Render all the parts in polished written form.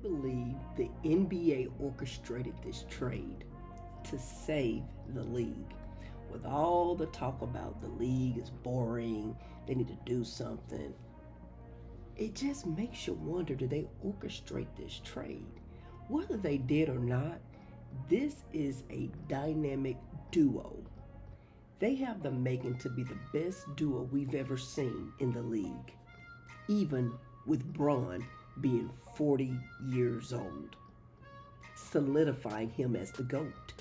believe the NBA orchestrated this trade to save the league? With all the talk about the league is boring, they need to do something, it just makes you wonder, did they orchestrate this trade? Whether they did or not, this is a dynamic duo. They have the making to be the best duo we've ever seen in the league, even with Bron being 40 years old, solidifying him as the GOAT.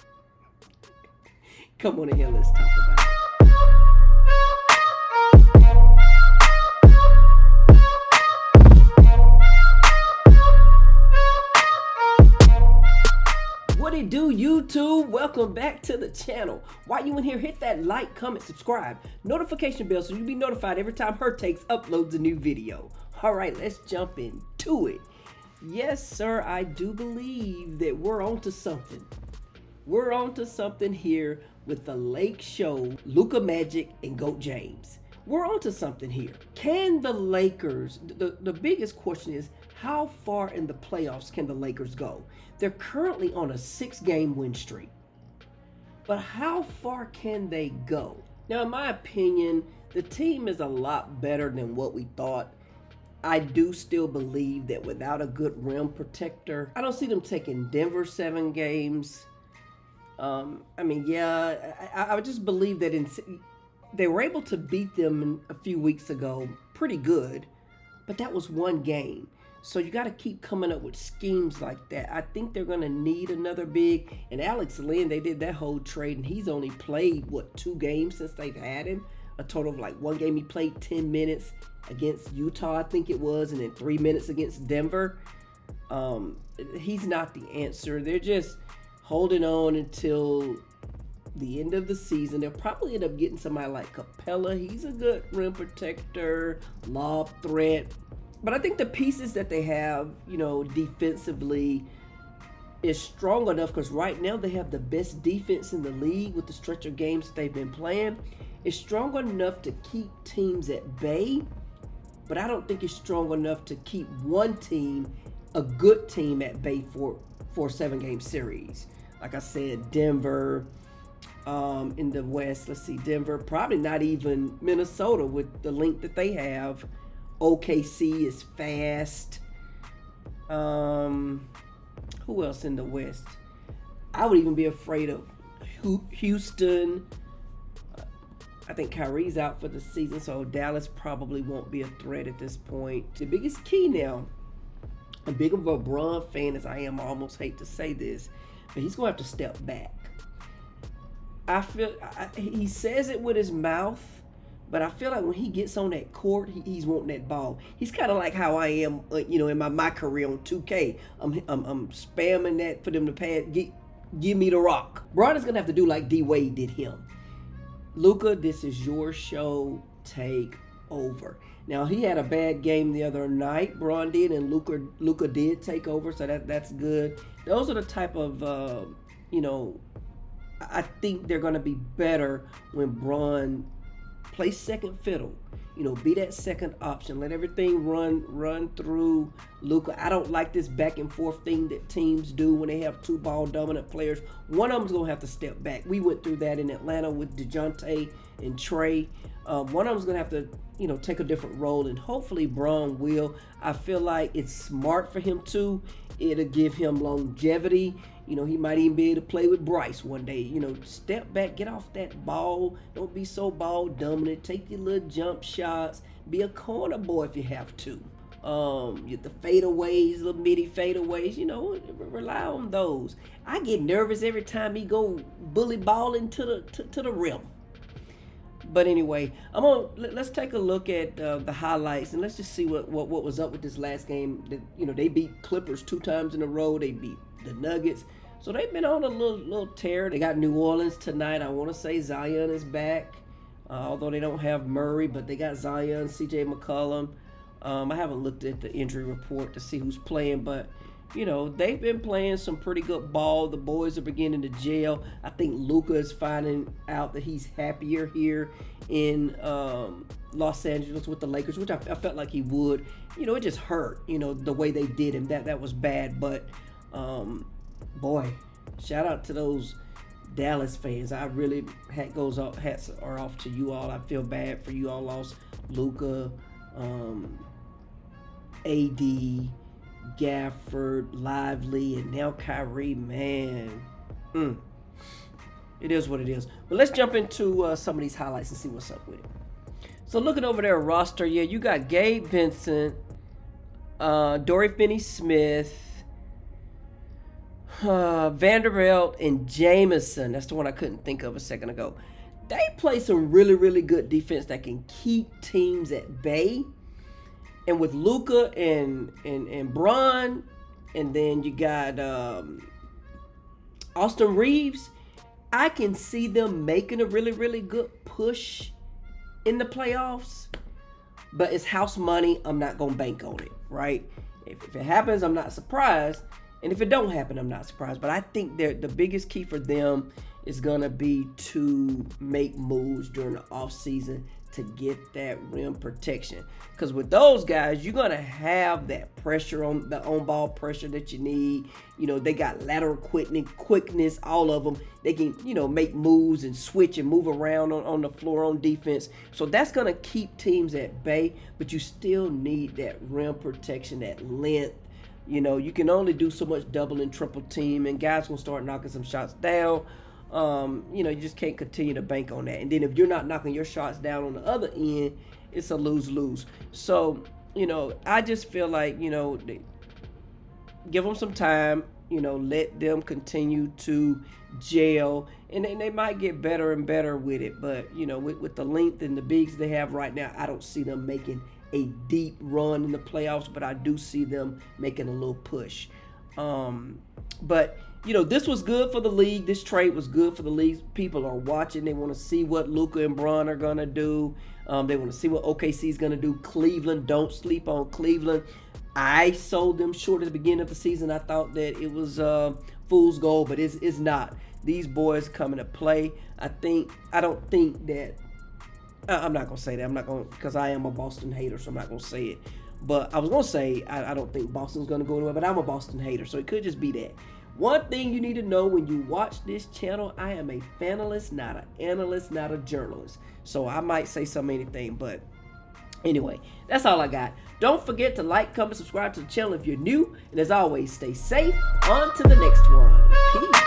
Come on in here, let's talk about it. What it do, YouTube? Welcome back to the channel. While you in here, hit that like, comment, subscribe, notification bell so you'll be notified every time Her Takes uploads a new video. All right, let's jump into it. Yes, sir, I do believe that we're onto something. We're onto something here with the Lake Show, Luka Magic, and GOAT James. We're onto something here. Can the Lakers, the biggest question is, how far in the playoffs can the Lakers go? They're currently on a 6-game win streak. But how far can they go? Now, in my opinion, the team is a lot better than what we thought. I do still believe that without a good rim protector, I don't see them taking Denver 7 games. I would just believe that they were able to beat them a few weeks ago pretty good, but that was one game. So you got to keep coming up with schemes like that. I think they're going to need another big. And Alex Len, they did that whole trade, and he's only played, 2 games since they've had him? A total of one game he played 10 minutes against Utah, I think it was, and then 3 minutes against Denver. He's not the answer. They're just holding on until the end of the season. They'll probably end up getting somebody like Capella. He's a good rim protector, lob threat. But I think the pieces that they have, defensively is strong enough, because right now they have the best defense in the league with the stretch of games they've been playing. It's strong enough to keep teams at bay, but I don't think it's strong enough to keep one team, a good team, at bay for a 7-game series. Like I said, Denver in the West. Let's see, Denver, probably not even Minnesota with the length that they have. OKC is fast. Who else in the West? I would even be afraid of Houston. I think Kyrie's out for the season, so Dallas probably won't be a threat at this point. The biggest key now, a big of a LeBron fan as I am, I almost hate to say this, but he's going to have to step back. He says it with his mouth, but I feel like when he gets on that court, he's wanting that ball. He's kind of like how I am, in my career on 2K. I'm spamming that for them to pass. Give me the rock. Bron is going to have to do like D-Wade did him. Luka, this is your show. Take over. Now, he had a bad game the other night. Bron did, and Luka did take over, so that's good. Those are the type of, I think they're going to be better when Bron play second fiddle, be that second option. Let everything run through Luka. I don't like this back and forth thing that teams do when they have 2 ball dominant players. One of them's gonna have to step back. We went through that in Atlanta with DeJounte and Trey. One of them's gonna have to, take a different role, and hopefully Bron will. I feel like it's smart for him to. It'll give him longevity. He might even be able to play with Bryce one day. Step back, get off that ball. Don't be so ball dominant. Take your little jump shots. Be a corner boy if you have to. Get the fadeaways, little midi fadeaways. Rely on those. I get nervous every time he go bully balling to the rim. But anyway, let's take a look at the highlights, and let's just see what was up with this last game. They beat Clippers 2 times in a row. They beat the Nuggets, so they've been on a little tear. They got New Orleans tonight. I want to say Zion is back, although they don't have Murray, but they got Zion, CJ McCollum. I haven't looked at the injury report to see who's playing, but they've been playing some pretty good ball. The boys are beginning to gel. I think Luka is finding out that he's happier here in Los Angeles with the Lakers, which I felt like he would. It just hurt. The way they did him. That was bad. But boy, shout out to those Dallas fans. I really hats are off to you all. I feel bad for you all lost Luka, AD, Gafford, Lively, and now Kyrie. Man, it is what it is. But let's jump into some of these highlights and see what's up with it. So looking over their roster, yeah, you got Gabe Vincent, Dory Finney-Smith, Vanderbilt, and Jameson. That's the one I couldn't think of a second ago. They play some really, really good defense that can keep teams at bay. And with Luka and Bron, and then you got Austin Reeves, I can see them making a really, really good push in the playoffs. But it's house money. I'm not going to bank on it, right? If it happens, I'm not surprised. And if it don't happen, I'm not surprised. But I think the biggest key for them is going to be to make moves during the offseason to get that rim protection. Because with those guys, you're going to have that pressure on the on-ball pressure that you need. They got lateral quickness, all of them. They can, make moves and switch and move around on the floor on defense. So that's going to keep teams at bay. But you still need that rim protection, that length. You can only do so much double and triple team, and guys will start knocking some shots down. You just can't continue to bank on that. And then if you're not knocking your shots down on the other end, it's a lose-lose. So, I just feel like, give them some time, let them continue to gel, and they might get better and better with it. But, with the length and the bigs they have right now, I don't see them making a deep run in the playoffs, but I do see them making a little push. But this was good for the league. This trade was good for the league. People are watching. They want to see what Luka and Bron are going to do. They want to see what OKC is going to do. Cleveland, don't sleep on Cleveland. I sold them short at the beginning of the season. I thought that it was fool's gold, but it's not. These boys coming to play. I'm not going to say that. I'm not going to, because I am a Boston hater, so I'm not going to say it. But I was going to say I don't think Boston's going to go anywhere, but I'm a Boston hater, so it could just be that. One thing you need to know when you watch this channel, I am a fanalist, not an analyst, not a journalist. So I might say anything, but anyway, that's all I got. Don't forget to like, comment, subscribe to the channel if you're new. And as always, stay safe. On to the next one. Peace.